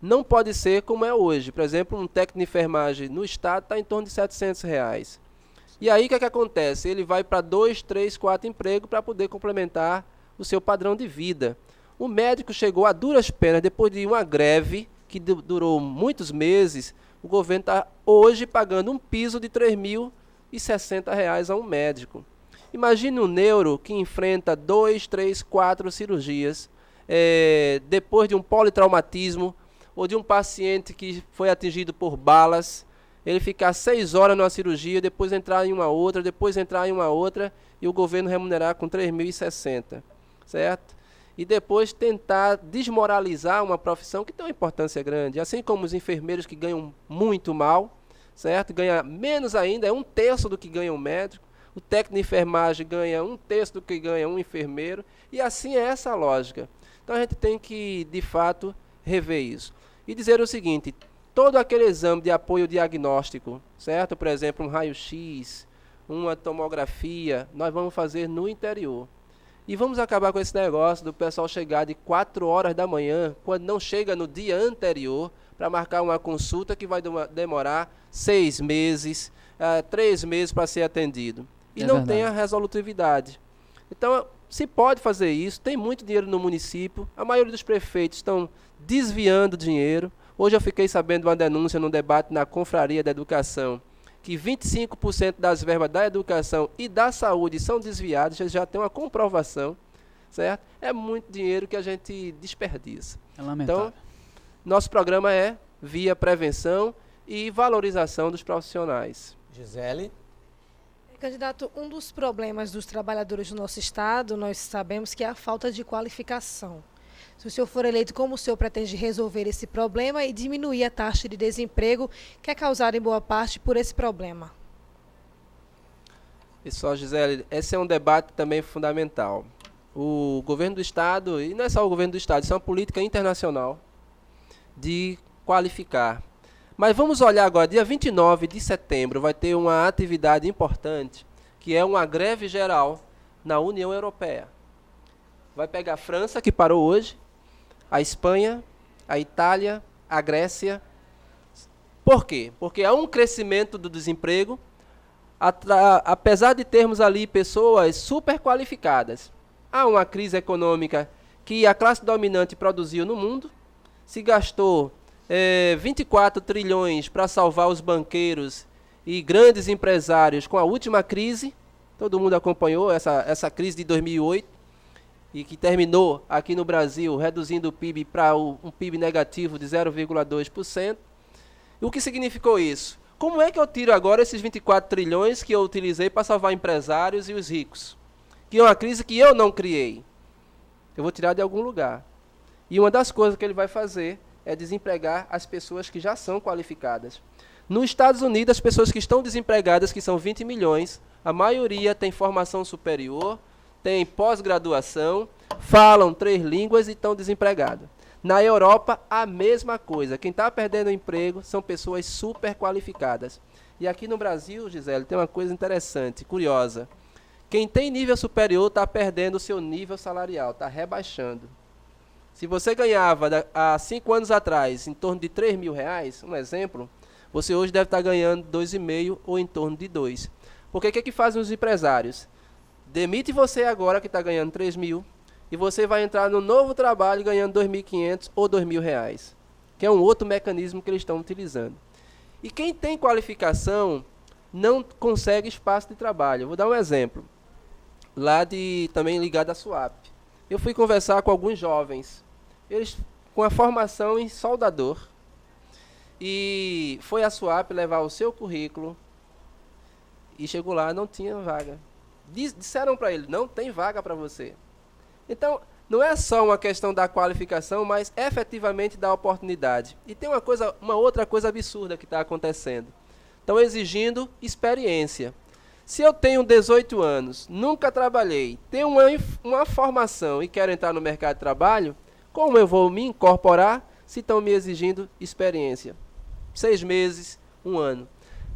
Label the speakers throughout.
Speaker 1: não pode ser como é hoje. Por exemplo, um técnico de enfermagem no estado está em torno de R$ 700. E aí o que é que acontece? Ele vai para 2, 3, 4 empregos para poder complementar o seu padrão de vida. O médico chegou a duras penas, depois de uma greve que durou muitos meses, o governo está hoje pagando um piso de R$ 3.060 a um médico. Imagine um neuro que enfrenta 2, 3, 4 cirurgias, depois de um politraumatismo, ou de um paciente que foi atingido por balas, ele ficar 6 horas numa cirurgia, depois entrar em uma outra, depois entrar em uma outra, e o governo remunerar com 3.060, certo? E depois tentar desmoralizar uma profissão que tem uma importância grande, assim como os enfermeiros que ganham muito mal, certo? Ganha menos ainda, é um terço do que ganha um médico, o técnico de enfermagem ganha um terço do que ganha um enfermeiro, e assim é essa a lógica. Então a gente tem que, de fato, rever isso. E dizer o seguinte, todo aquele exame de apoio diagnóstico, certo? Por exemplo, um raio-x, uma tomografia, nós vamos fazer no interior. E vamos acabar com esse negócio do pessoal chegar de 4 horas da manhã, quando não chega no dia anterior, para marcar uma consulta que vai demorar 6 meses, 3 meses para ser atendido. E não tem a resolutividade. Então, se pode fazer isso, tem muito dinheiro no município, a maioria dos prefeitos estão desviando dinheiro. Hoje eu fiquei sabendo de uma denúncia num debate na Confraria da Educação, que 25% das verbas da educação e da saúde são desviadas, já tem uma comprovação, certo? É muito dinheiro que a gente desperdiça.
Speaker 2: É lamentável.
Speaker 1: Então, nosso programa é via prevenção e valorização dos profissionais.
Speaker 3: Gisele?
Speaker 4: Candidato, um dos problemas dos trabalhadores do nosso estado, nós sabemos que é a falta de qualificação. Se o senhor for eleito, como o senhor pretende resolver esse problema e diminuir a taxa de desemprego que é causada em boa parte por esse problema?
Speaker 1: Pessoal, Gisele, esse é um debate também fundamental. O governo do estado, e não é só o governo do estado, isso é uma política internacional de qualificar. Mas vamos olhar agora, dia 29 de setembro vai ter uma atividade importante, que é uma greve geral na União Europeia. Vai pegar a França, que parou hoje, a Espanha, a Itália, a Grécia. Por quê? Porque há um crescimento do desemprego, apesar de termos ali pessoas super qualificadas. Há uma crise econômica que a classe dominante produziu no mundo, se gastou 24 trilhões para salvar os banqueiros e grandes empresários com a última crise. Todo mundo acompanhou essa crise de 2008. E que terminou aqui no Brasil reduzindo o PIB para um PIB negativo de 0,2%. E o que significou isso? Como é que eu tiro agora esses 24 trilhões que eu utilizei para salvar empresários e os ricos? Que é uma crise que eu não criei. Eu vou tirar de algum lugar. E uma das coisas que ele vai fazer é desempregar as pessoas que já são qualificadas. Nos Estados Unidos, as pessoas que estão desempregadas, que são 20 milhões, a maioria tem formação superior, tem pós-graduação, falam 3 línguas e estão desempregados. Na Europa, a mesma coisa. Quem está perdendo emprego são pessoas super qualificadas. E aqui no Brasil, Gisele, tem uma coisa interessante, curiosa. Quem tem nível superior está perdendo o seu nível salarial, está rebaixando. Se você ganhava há 5 anos atrás em torno de R$ 3.000, um exemplo, você hoje deve estar ganhando 2,5 ou em torno de 2. Porque o que fazem os empresários? Demite você agora que está ganhando 3.000 e você vai entrar no novo trabalho ganhando 2.500 ou R$ 2.000, que é um outro mecanismo que eles estão utilizando. E quem tem qualificação não consegue espaço de trabalho. Eu vou dar um exemplo, também ligado à SUAP. Eu fui conversar com alguns jovens, eles com a formação em soldador, e foi à SUAP levar o seu currículo, e chegou lá, não tinha vaga. Disseram para ele, não tem vaga para você. Então, não é só uma questão da qualificação, mas efetivamente da oportunidade. E tem uma outra coisa absurda que está acontecendo. Estão exigindo experiência. Se eu tenho 18 anos, nunca trabalhei, tenho uma formação e quero entrar no mercado de trabalho, como eu vou me incorporar se estão me exigindo experiência? 6 meses, 1 ano.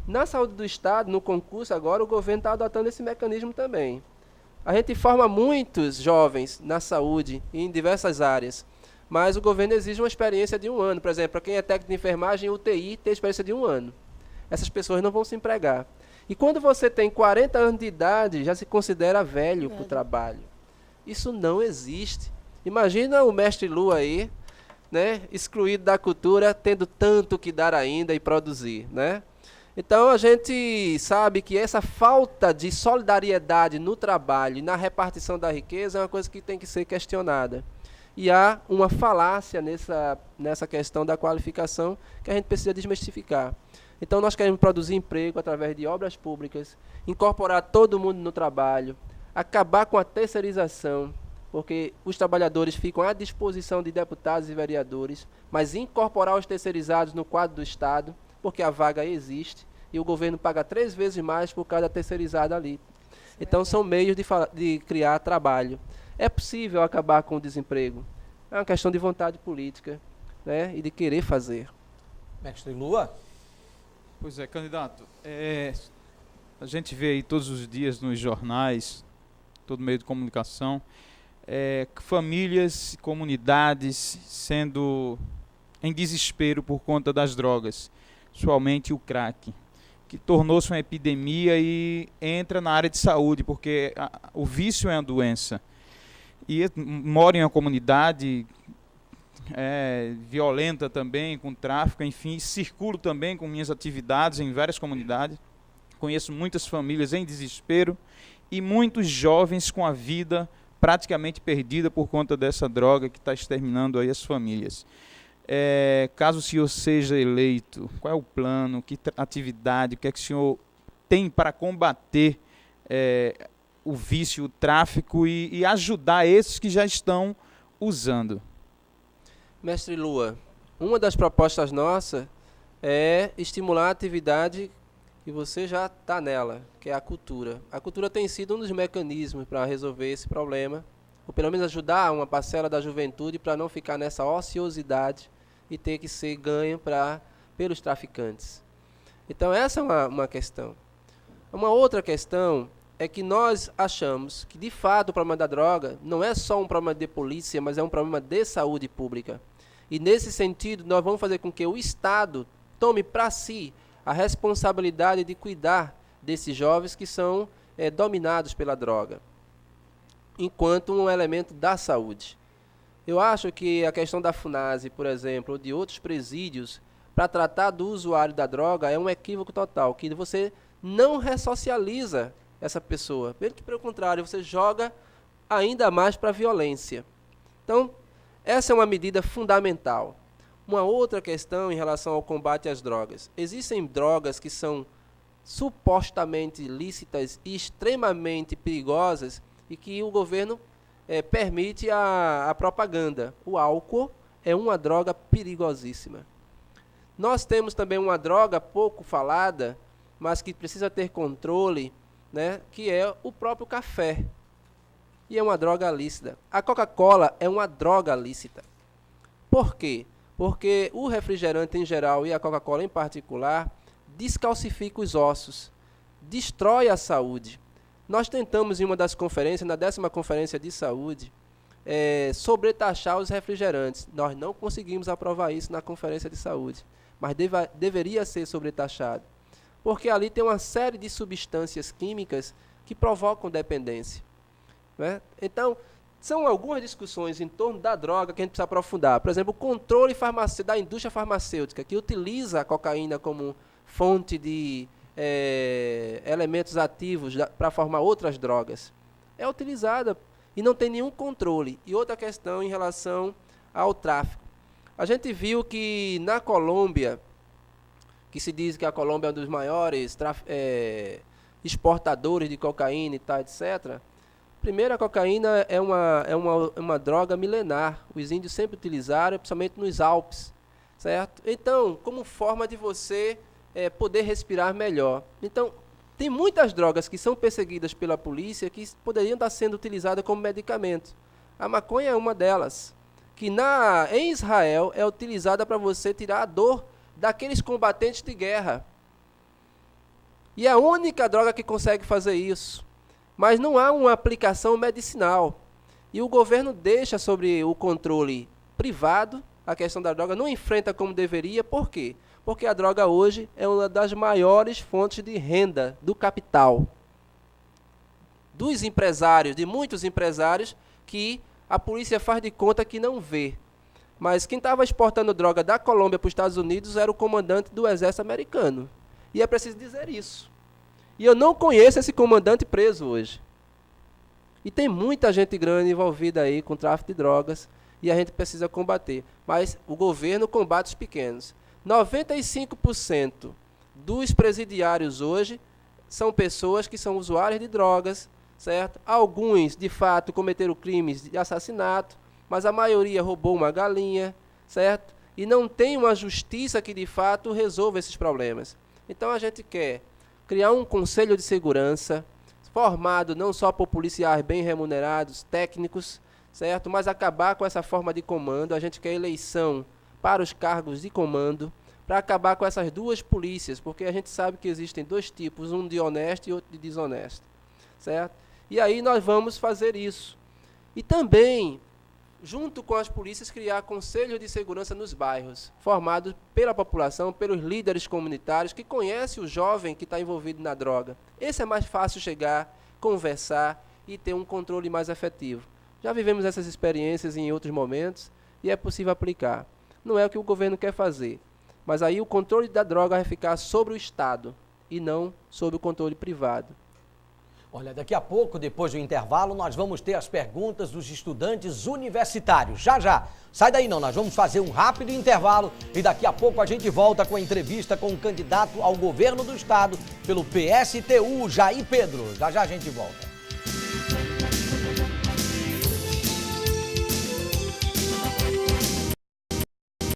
Speaker 1: Na saúde do Estado, no concurso agora, o governo está adotando esse mecanismo também. A gente forma muitos jovens na saúde e em diversas áreas, mas o governo exige uma experiência de 1 ano. Por exemplo, para quem é técnico de enfermagem, UTI, tem experiência de 1 ano. Essas pessoas não vão se empregar. E quando você tem 40 anos de idade, já se considera velho para o trabalho. Isso não existe. Imagina o mestre Lu aí, né, excluído da cultura, tendo tanto que dar ainda e produzir, né? Então a gente sabe que essa falta de solidariedade no trabalho e na repartição da riqueza é uma coisa que tem que ser questionada. E há uma falácia nessa questão da qualificação que a gente precisa desmistificar. Então nós queremos produzir emprego através de obras públicas, incorporar todo mundo no trabalho, acabar com a terceirização, porque os trabalhadores ficam à disposição de deputados e vereadores, mas incorporar os terceirizados no quadro do Estado, porque a vaga existe e o governo paga 3 vezes mais por cada terceirizado ali. Então são meios de criar trabalho. É possível acabar com o desemprego. É uma questão de vontade política, né, e de querer fazer.
Speaker 2: Mestre Lua?
Speaker 3: Pois é, candidato. A gente vê aí todos os dias nos jornais, todo meio de comunicação, famílias, comunidades sendo em desespero por conta das drogas, principalmente o crack, que tornou-se uma epidemia e entra na área de saúde, porque o vício é uma doença. E moro em uma comunidade violenta também, com tráfico, enfim, circulo também com minhas atividades em várias comunidades, conheço muitas famílias em desespero e muitos jovens com a vida praticamente perdida por conta dessa droga que está exterminando aí as famílias. Caso o senhor seja eleito, qual é o plano, que atividade, o que é que o senhor tem para combater o vício, o tráfico e ajudar esses que já estão usando?
Speaker 1: Mestre Lua, uma das propostas nossas é estimular a atividade que você já está nela, que é a cultura. A cultura tem sido um dos mecanismos para resolver esse problema, ou pelo menos ajudar uma parcela da juventude para não ficar nessa ociosidade e ter que ser ganho pelos traficantes. Então essa é uma questão. Uma outra questão é que nós achamos que, de fato, o problema da droga não é só um problema de polícia, mas é um problema de saúde pública. E, nesse sentido, nós vamos fazer com que o Estado tome para si a responsabilidade de cuidar desses jovens que são dominados pela droga, enquanto um elemento da saúde. Eu acho que a questão da FUNASE, por exemplo, ou de outros presídios, para tratar do usuário da droga, é um equívoco total, que você não ressocializa essa pessoa. Pelo contrário, você joga ainda mais para a violência. Então, essa é uma medida fundamental. Uma outra questão em relação ao combate às drogas. Existem drogas que são supostamente lícitas e extremamente perigosas e que o governo permite a propaganda. O álcool é uma droga perigosíssima. Nós temos também uma droga pouco falada, mas que precisa ter controle, né, que é o próprio café. E é uma droga lícita. A Coca-Cola é uma droga lícita. Por quê? Porque o refrigerante em geral e a Coca-Cola em particular descalcifica os ossos, destrói a saúde. Nós tentamos em uma das conferências, na 10ª Conferência de Saúde, sobretaxar os refrigerantes. Nós não conseguimos aprovar isso na Conferência de Saúde, mas deveria ser sobretaxado, porque ali tem uma série de substâncias químicas que provocam dependência. Né? Então, são algumas discussões em torno da droga que a gente precisa aprofundar. Por exemplo, o controle da indústria farmacêutica, que utiliza a cocaína como fonte de elementos ativos para formar outras drogas. É utilizada e não tem nenhum controle. E outra questão em relação ao tráfico. A gente viu que na Colômbia, que se diz que a Colômbia é um dos maiores exportadores de cocaína e tal, etc., primeiro, a cocaína é uma droga milenar. Os índios sempre utilizaram, principalmente nos Alpes, certo? Então, como forma de você poder respirar melhor. Então, tem muitas drogas que são perseguidas pela polícia que poderiam estar sendo utilizadas como medicamento. A maconha é uma delas, que em Israel é utilizada para você tirar a dor daqueles combatentes de guerra. E é a única droga que consegue fazer isso. Mas não há uma aplicação medicinal. E o governo deixa sobre o controle privado a questão da droga, não enfrenta como deveria. Por quê? Porque a droga hoje é uma das maiores fontes de renda do capital. Dos empresários, de muitos empresários, que a polícia faz de conta que não vê. Mas quem estava exportando droga da Colômbia para os Estados Unidos era o comandante do exército americano. E é preciso dizer isso. E eu não conheço esse comandante preso hoje. E tem muita gente grande envolvida aí com tráfico de drogas, e a gente precisa combater. Mas o governo combate os pequenos. 95% dos presidiários hoje são pessoas que são usuárias de drogas, certo? Alguns, de fato, cometeram crimes de assassinato, mas a maioria roubou uma galinha, certo? E não tem uma justiça que, de fato, resolva esses problemas. Então, a gente quer criar um conselho de segurança, formado não só por policiais bem remunerados, técnicos, certo? Mas acabar com essa forma de comando. A gente quer eleição para os cargos de comando, para acabar com essas duas polícias, porque a gente sabe que existem dois tipos, um de honesto e outro de desonesto, certo? E aí nós vamos fazer isso. E também, junto com as polícias, criar conselhos de segurança nos bairros, formados pela população, pelos líderes comunitários, que conhecem o jovem que está envolvido na droga. Esse é mais fácil chegar, conversar e ter um controle mais efetivo. Já vivemos essas experiências em outros momentos e é possível aplicar. Não é o que o governo quer fazer, mas aí o controle da droga vai ficar sobre o Estado e não sobre o controle privado.
Speaker 2: Olha, daqui a pouco, depois do intervalo, nós vamos ter as perguntas dos estudantes universitários. Já, já. Sai daí não, nós vamos fazer um rápido intervalo e daqui a pouco a gente volta com a entrevista com o candidato ao governo do estado pelo PSTU, Jair Pedro. Já, já a gente volta.